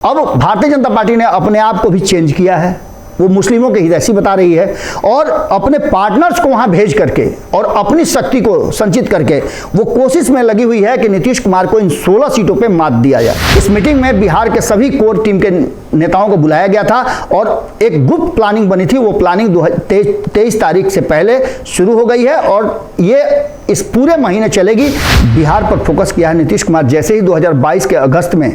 अब भारतीय जनता पार्टी ने अपने आप को भी चेंज किया है। वो मुस्लिमों के हितैषी बता रही है और अपने पार्टनर्स को वहां भेज करके और अपनी शक्ति को संचित करके वो कोशिश में लगी हुई है कि नीतीश कुमार को इन 16 सीटों पे मात दिया जाए। इस मीटिंग में बिहार के सभी कोर टीम के नेताओं को बुलाया गया था और एक गुप्त प्लानिंग बनी थी। वो प्लानिंग 23 तारीख से पहले शुरू हो गई है और ये इस पूरे महीने चलेगी। बिहार पर फोकस किया है नीतीश कुमार। जैसे ही 2022 के अगस्त में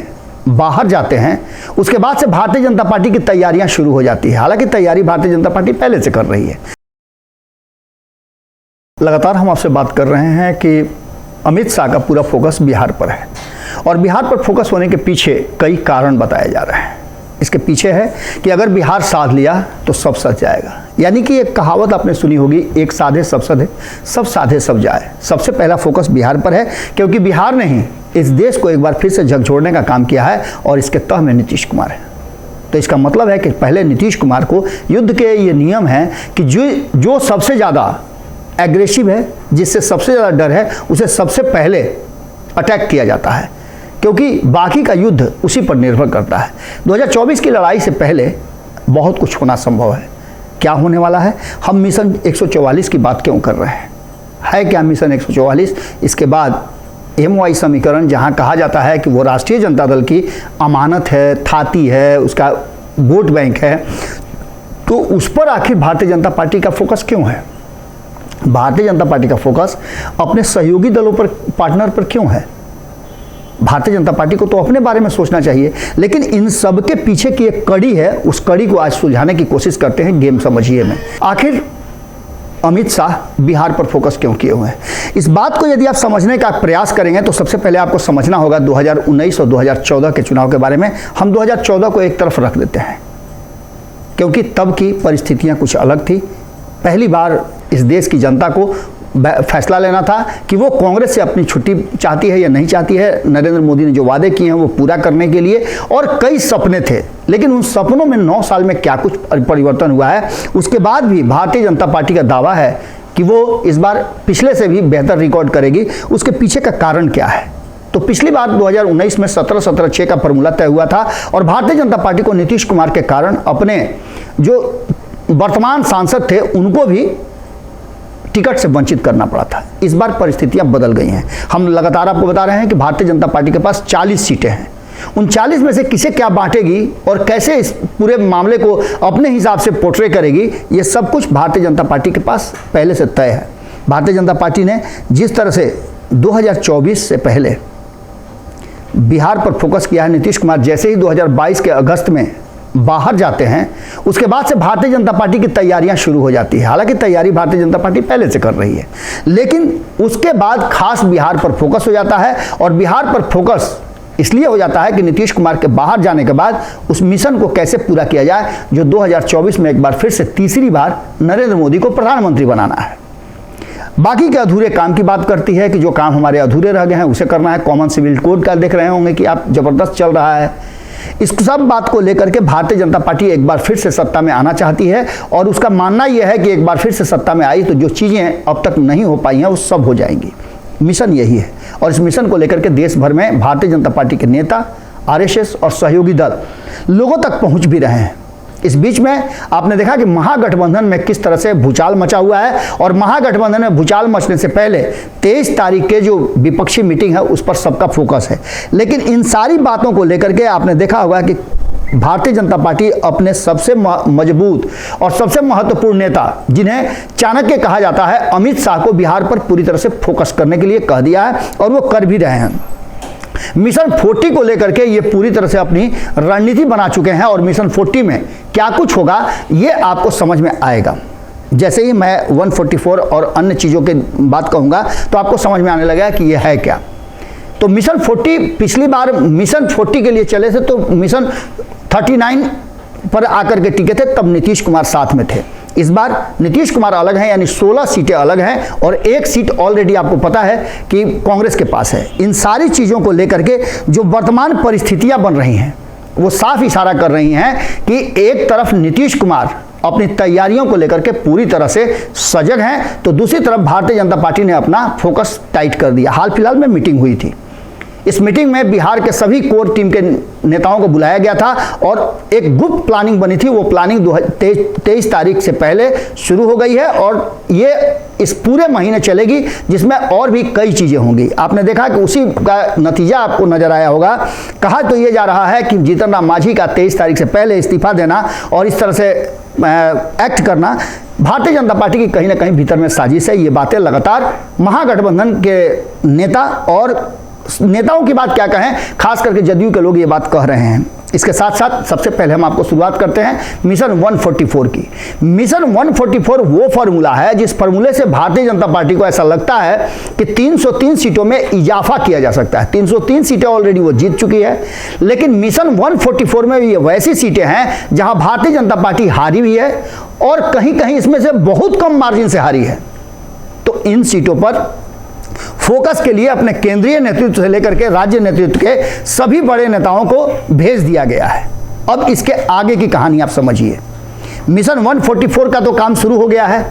बाहर जाते हैं उसके बाद से भारतीय जनता पार्टी की तैयारियां शुरू हो जाती है। हालांकि तैयारी भारतीय जनता पार्टी पहले से कर रही है। लगातार हम आपसे बात कर रहे हैं कि अमित शाह का पूरा फोकस बिहार पर है और बिहार पर फोकस होने के पीछे कई कारण बताए जा रहे हैं। इसके पीछे है कि अगर बिहार साध लिया तो सब सज जाएगा। यानी कि एक कहावत आपने सुनी होगी, एक साधे सब सधे, सब साधे सब जाए। सबसे पहला फोकस बिहार पर है क्योंकि बिहार ने ही इस देश को एक बार फिर से झकझोरने का काम किया है और इसके तह में नीतीश कुमार है। तो इसका मतलब है कि पहले नीतीश कुमार को युद्ध के ये नियम हैं कि जो सबसे ज़्यादा एग्रेसिव है, जिससे सबसे ज़्यादा डर है, उसे सबसे पहले अटैक किया जाता है क्योंकि बाकी का युद्ध उसी पर निर्भर करता है। 2024 की लड़ाई से पहले बहुत कुछ होना संभव है। क्या होने वाला है? हम मिशन 144 की बात क्यों कर रहे हैं? है क्या मिशन 144? इसके बाद MOI समीकरण, जहां कहा जाता है कि वो राष्ट्रीय जनता दल की अमानत है, थाती है, उसका वोट बैंक है, तो उस पर आखिर भारतीय जनता पार्टी का फोकस क्यों है? भारतीय जनता पार्टी का फोकस अपने सहयोगी दलों पर, पार्टनर पर क्यों है? भारतीय जनता पार्टी को तो अपने बारे में सोचना चाहिए, लेकिन इन सब के पीछे की एक कड़ी है। उस कड़ी को आज सुलझाने की कोशिश करते हैं गेम समझिए में। आखिर अमित शाह बिहार पर फोकस क्यों किए हुए हैं? इस बात को यदि आप समझने का प्रयास करेंगे तो सबसे पहले आपको समझना होगा 2019 और 2014 के चुनाव के बारे में। हम 2014 को एक तरफ रख देते हैं क्योंकि तब की परिस्थितियां कुछ अलग थी। पहली बार इस देश की जनता को फैसला लेना था कि वो कांग्रेस से अपनी छुट्टी चाहती है या नहीं चाहती है। नरेंद्र मोदी ने जो वादे किए हैं वो पूरा करने के लिए, और कई सपने थे, लेकिन उन सपनों में 9 साल में क्या कुछ परिवर्तन हुआ है। उसके बाद भी भारतीय जनता पार्टी का दावा है कि वो इस बार पिछले से भी बेहतर रिकॉर्ड करेगी। उसके पीछे का कारण क्या है? तो पिछली बार 2019 में 17-17-6 का फॉर्मूला तय हुआ था और भारतीय जनता पार्टी को नीतीश कुमार के कारण अपने जो वर्तमान सांसद थे उनको भी टिकट से वंचित करना पड़ा था। इस बार परिस्थितियां बदल गई हैं। हम लगातार आपको बता रहे हैं कि भारतीय जनता पार्टी के पास 40 सीटें हैं। उन 40 में से किसे क्या बांटेगी और कैसे इस पूरे मामले को अपने हिसाब से पोर्ट्रे करेगी, ये सब कुछ भारतीय जनता पार्टी के पास पहले से तय है। भारतीय जनता पार्टी ने जिस तरह से 2024 से पहले बिहार पर फोकस किया है नीतीश कुमार, जैसे ही 2022 के अगस्त में बाहर जाते हैं उसके बाद से भारतीय जनता पार्टी की तैयारियां शुरू हो जाती है। हालांकि तैयारी भारतीय जनता पार्टी पहले से कर रही है, लेकिन उसके बाद खास बिहार पर फोकस हो जाता है। और बिहार पर फोकस इसलिए हो जाता है कि नीतीश कुमार के बाहर जाने के बाद उस मिशन को कैसे पूरा किया जाए जो 2024 में एक बार फिर से तीसरी बार नरेंद्र मोदी को प्रधानमंत्री बनाना है। बाकी के अधूरे काम की बात करती है कि जो काम हमारे अधूरे रह गए हैं उसे करना है। कॉमन सिविल कोड का देख रहे होंगे कि आप जबरदस्त चल रहा है। इस सब बात को लेकर के भारतीय जनता पार्टी एक बार फिर से सत्ता में आना चाहती है और उसका मानना यह है कि एक बार फिर से सत्ता में आई तो जो चीज़ें अब तक नहीं हो पाई हैं वो सब हो जाएंगी। मिशन यही है और इस मिशन को लेकर के देश भर में भारतीय जनता पार्टी के नेता, RSS और सहयोगी दल लोगों तक पहुंच भी रहे हैं। इस बीच में आपने देखा कि महागठबंधन में किस तरह से भूचाल मचा हुआ है और महागठबंधन में भूचाल मचने से पहले 23 तारीख के जो विपक्षी मीटिंग है उस पर सबका फोकस है। लेकिन इन सारी बातों को लेकर के आपने देखा होगा कि भारतीय जनता पार्टी अपने सबसे मजबूत और सबसे महत्वपूर्ण नेता, जिन्हें चाणक्य कहा जाता है, अमित शाह को बिहार पर पूरी तरह से फोकस करने के लिए कह दिया है और वो कर भी रहे हैं। मिशन 40 को लेकर के ये पूरी तरह से अपनी रणनीति बना चुके हैं और मिशन 40 में क्या कुछ होगा ये आपको समझ में आएगा। जैसे ही मैं 144 और अन्य चीज़ों की बात कहूँगा तो आपको समझ में आने लगा कि ये है क्या। तो मिशन 40, पिछली बार मिशन 40 के लिए चले थे तो मिशन 39 पर आकर के टिके थे, तब नीतीश कुमार साथ में थे। इस बार नीतीश कुमार अलग हैं, यानी 16 सीटें अलग हैं और एक सीट ऑलरेडी आपको पता है कि कांग्रेस के पास है। इन सारी चीज़ों को लेकर के जो वर्तमान परिस्थितियां बन रही हैं वो साफ इशारा कर रही हैं कि एक तरफ नीतीश कुमार अपनी तैयारियों को लेकर के पूरी तरह से सजग हैं, तो दूसरी तरफ भारतीय जनता पार्टी ने अपना फोकस टाइट कर दिया। हाल फिलहाल में मीटिंग हुई थी, इस मीटिंग में बिहार के सभी कोर टीम के नेताओं को बुलाया गया था और एक गुप्त प्लानिंग बनी थी। वो प्लानिंग 23 तारीख से पहले शुरू हो गई है और ये इस पूरे महीने चलेगी, जिसमें और भी कई चीज़ें होंगी। आपने देखा कि उसी का नतीजा आपको नजर आया होगा। कहा तो ये जा रहा है कि जीतन राम मांझी का 23 तारीख से पहले इस्तीफा देना और इस तरह से एक्ट करना भारतीय जनता पार्टी की कहीं ना कहीं भीतर में साजिश है। ये बातें लगातार महागठबंधन के नेता और नेताओं की बात क्या कहें, खास करके जदयू के लोग ये बात कह रहे हैं। इसके साथ साथ सबसे पहले हम आपको शुरुआत करते हैं मिशन 144 की। मिशन 144 वो फार्मूला है जिस फार्मूले से भारतीय जनता पार्टी को ऐसा लगता है कि 303 सीटों में इजाफा किया जा सकता है। 303 सीटें ऑलरेडी वो जीत चुकी है, लेकिन मिशन 144 में ये वैसी सीटें हैं जहां भारतीय जनता पार्टी हारी हुई है और कहीं कहीं इसमें से बहुत कम मार्जिन से हारी है। तो इन सीटों पर फोकस के लिए अपने केंद्रीय नेतृत्व से लेकर के राज्य नेतृत्व के सभी बड़े नेताओं को भेज दिया गया है। अब इसके आगे की कहानी आप समझिए। मिशन 144 का तो काम शुरू हो गया है,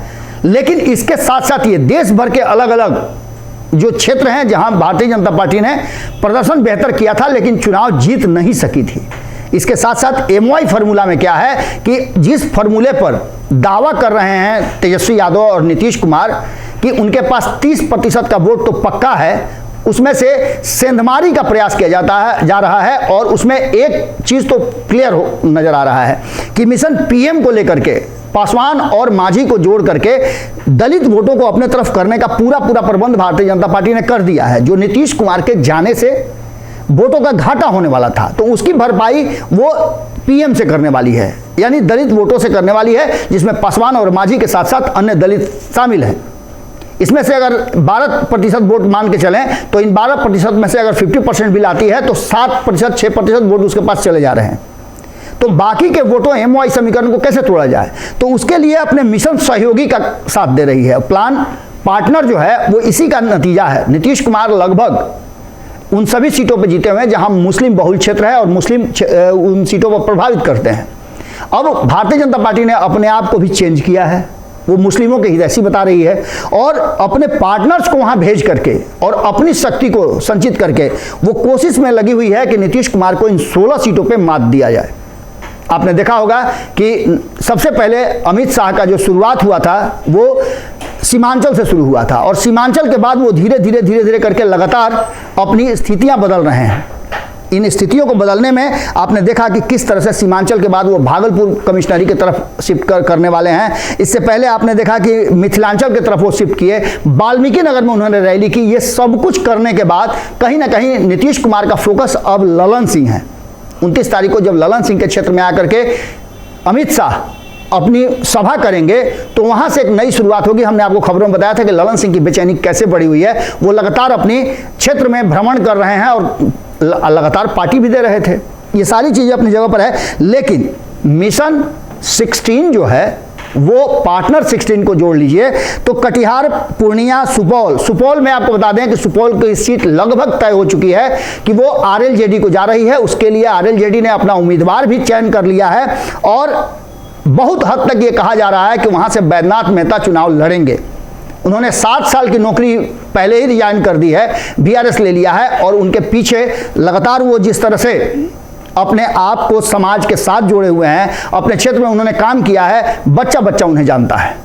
लेकिन इसके साथ साथ ये देश भर के अलग अलग जो क्षेत्र हैं जहां भारतीय जनता पार्टी ने प्रदर्शन बेहतर किया था लेकिन चुनाव जीत नहीं सकी थी। इसके साथ साथ MY फार्मूला में क्या है कि जिस फार्मूले पर दावा कर रहे हैं तेजस्वी यादव और नीतीश कुमार कि उनके पास 30% का वोट तो पक्का है, उसमें से सेंधमारी का प्रयास किया जा रहा है और उसमें एक चीज तो क्लियर नजर आ रहा है कि मिशन PM को लेकर के पासवान और मांझी को जोड़ करके दलित वोटों को अपने तरफ करने का पूरा प्रबंध भारतीय जनता पार्टी ने कर दिया है। जो नीतीश कुमार के जाने से वोटों का घाटा होने वाला था, तो उसकी भरपाई वो PM से करने वाली है, यानी दलित वोटों से करने वाली है, जिसमें पासवान और मांझी के साथ साथ अन्य दलित शामिल हैं। इसमें से अगर 12% वोट मान के चलें तो इन 12% में से अगर 50% बिल आती है तो 7%, 6% वोट उसके पास चले जा रहे हैं। तो बाकी के वोटों MY समीकरण को कैसे तोड़ा जाए, तो उसके लिए अपने मिशन सहयोगी का साथ दे रही है। प्लान पार्टनर जो है वो इसी का नतीजा है। नीतीश कुमार लगभग उन सभी सीटों पर जीते हुए हैं जहां मुस्लिम बहुल क्षेत्र है और मुस्लिम उन सीटों पर प्रभावित करते हैं। अब भारतीय जनता पार्टी ने अपने आप को भी चेंज किया है, वो मुस्लिमों के हितैषी बता रही है और अपने पार्टनर्स को वहां भेज करके और अपनी शक्ति को संचित करके वो कोशिश में लगी हुई है कि नीतीश कुमार को इन 16 सीटों पे मात दिया जाए। आपने देखा होगा कि सबसे पहले अमित शाह का जो शुरुआत हुआ था वो सीमांचल से शुरू हुआ था और सीमांचल के बाद वो धीरे धीरे करके लगातार अपनी स्थितियां बदल रहे हैं। इन स्थितियों को बदलने में आपने देखा कि किस तरह से सीमांचल के बाद वो भागलपुर कमिश्नरी की तरफ शिफ्ट करने वाले हैं। इससे पहले आपने देखा कि मिथिलांचल की तरफ वो शिफ्ट किए, वाल्मीकि नगर में उन्होंने रैली की। ये सब कुछ करने के बाद कहीं ना कहीं नीतीश कुमार का फोकस अब ललन सिंह है। 29 तारीख को जब ललन सिंह के क्षेत्र में आकर के अमित शाह अपनी सभा करेंगे तो वहां से एक नई शुरुआत होगी। हमने आपको खबरों में बताया था कि ललन सिंह की बेचैनी कैसे बढ़ी हुई है। वो लगातार अपनी क्षेत्र में भ्रमण कर रहे हैं और लगातार पार्टी भी दे रहे थे। ये सारी चीजें अपनी जगह पर है, लेकिन मिशन 16 जो है वो पार्टनर 16 को जोड़ लीजिए तो कटिहार, पूर्णिया, सुपौल में आपको बता दें कि सुपौल की सीट लगभग तय हो चुकी है कि वो RLJD को जा रही है। उसके लिए RLJD ने अपना उम्मीदवार भी चयन कर लिया है और बहुत हद तक ये कहा जा रहा है कि वहां से बैद्यनाथ मेहता चुनाव लड़ेंगे। उन्होंने 7 साल की नौकरी पहले ही रिजाइन कर दी है, BRS ले लिया है और उनके पीछे लगातार वो जिस तरह से अपने आप को समाज के साथ जोड़े हुए हैं, अपने क्षेत्र में उन्होंने काम किया है, बच्चा उन्हें जानता है,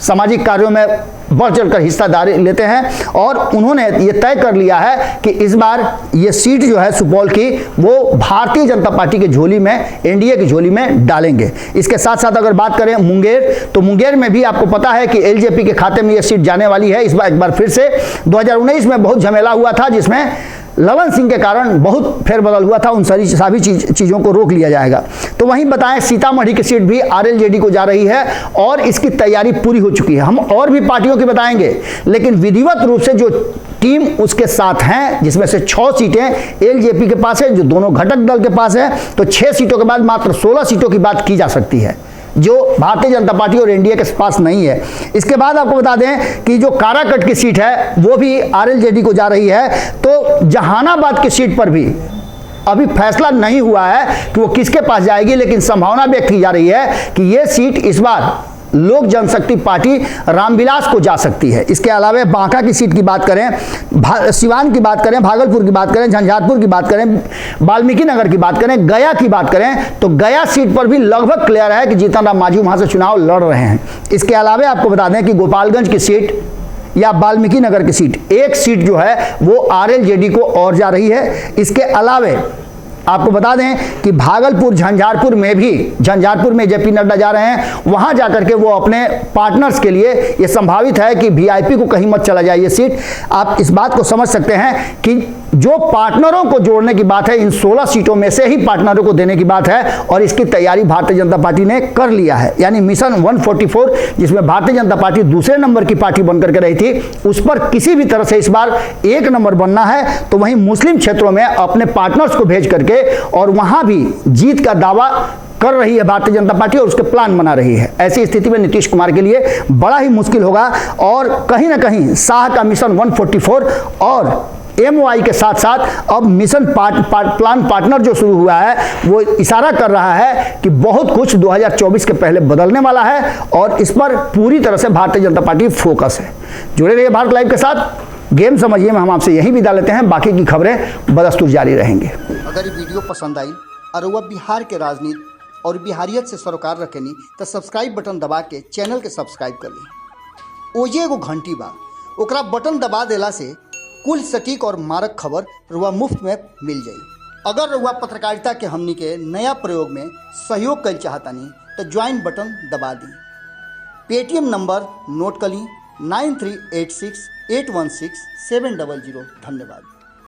सामाजिक कार्यों में बढ़ चढ़कर हिस्सादारी लेते हैं और उन्होंने ये तय कर लिया है कि इस बार ये सीट जो है सुपौल की वो भारतीय जनता पार्टी के झोली में, NDA की झोली में डालेंगे। इसके साथ साथ अगर बात करें मुंगेर, तो मुंगेर में भी आपको पता है कि LJP के खाते में ये सीट जाने वाली है। इस बार एक बार फिर से 2019 में बहुत झमेला हुआ था जिसमें ललन सिंह के कारण बहुत फेरबदल हुआ था, उन सभी चीज़ों को रोक लिया जाएगा। तो वहीं बताएं सीतामढ़ी की सीट भी RLJD को जा रही है और इसकी तैयारी पूरी हो चुकी है। हम और भी पार्टियों की बताएंगे, लेकिन विधिवत रूप से जो टीम उसके साथ हैं जिसमें से 6 सीटें LJP के पास है, जो दोनों घटक दल के पास है, तो 6 सीटों के बाद मात्र 16 सीटों की बात की जा सकती है जो भारतीय जनता पार्टी और NDA के पास नहीं है। इसके बाद आपको बता दें कि जो काराकट की सीट है वो भी RLJD को जा रही है। तो जहानाबाद की सीट पर भी अभी फैसला नहीं हुआ है कि वो किसके पास जाएगी, लेकिन संभावना व्यक्त की जा रही है कि ये सीट इस बार लोक जनशक्ति पार्टी रामविलास को जा सकती है। इसके अलावा बांका की सीट की बात करें, सिवान की बात करें, भागलपुर की बात करें, झंझारपुर की बात करें, वाल्मीकि नगर की बात करें, गया की बात करें तो गया सीट पर भी लगभग क्लियर है कि जीतन राम मांझी वहां से चुनाव लड़ रहे हैं। इसके अलावा आपको बता दें कि गोपालगंज की सीट या वाल्मीकि नगर की सीट, एक सीट जो है वो आरएलजेडी को और जा रही है। इसके अलावा आपको बता दें कि भागलपुर, झंझारपुर में जेपी नड्डा जा रहे हैं, वहां जाकर के वो अपने पार्टनर्स के लिए, ये संभावित है कि वीआईपी को कहीं मत चला जाए ये सीट। आप इस बात को समझ सकते हैं कि जो पार्टनरों को जोड़ने की बात है, इन 16 सीटों में से ही पार्टनरों को देने की बात है और इसकी तैयारी भारतीय जनता पार्टी ने कर लिया है। यानी मिशन 144, जिसमें भारतीय जनता पार्टी दूसरे नंबर की पार्टी बनकर के रही थी, उस पर किसी भी तरह से इस बार एक नंबर बनना है। तो वहीं मुस्लिम क्षेत्रों में अपने पार्टनर्स को भेज करके और वहां भी जीत का दावा कर रही है भारतीय जनता पार्टी और उसके प्लान बना रही है। ऐसी स्थिति में नीतीश कुमार के लिए बड़ा ही मुश्किल होगा और कहीं ना कहीं शाह का मिशन 144 और एमओआई के साथ साथ अब मिशन प्लान पार्टनर जो शुरू हुआ है, वो इशारा कर रहा है कि बहुत कुछ 2024 के पहले बदलने वाला है और इस पर पूरी तरह से भारतीय जनता पार्टी फोकस है। जुड़े रहिए भारत लाइव के साथ। गेम समझिए में हम आपसे यही विदा लेते हैं, बाकी की खबरें बदस्तूर जारी रहेंगी। अगर ये वीडियो पसंद आई और वह बिहार के राजनीति और बिहारियत से सरोकार रखेनी तो सब्सक्राइब बटन दबा के चैनल के सब्सक्राइब कर ली। ओजे एगो घंटी बा, ओकरा बटन दबा देला से कुल सटीक और मारक खबर रुआ मुफ्त में मिल जाई। अगर रुआ पत्रकारिता के हमनी के नया प्रयोग में सहयोग कर चाहतानी तो ज्वाइन बटन दबा दी। पेटीएम नंबर नोट कर ली 9386816700। धन्यवाद।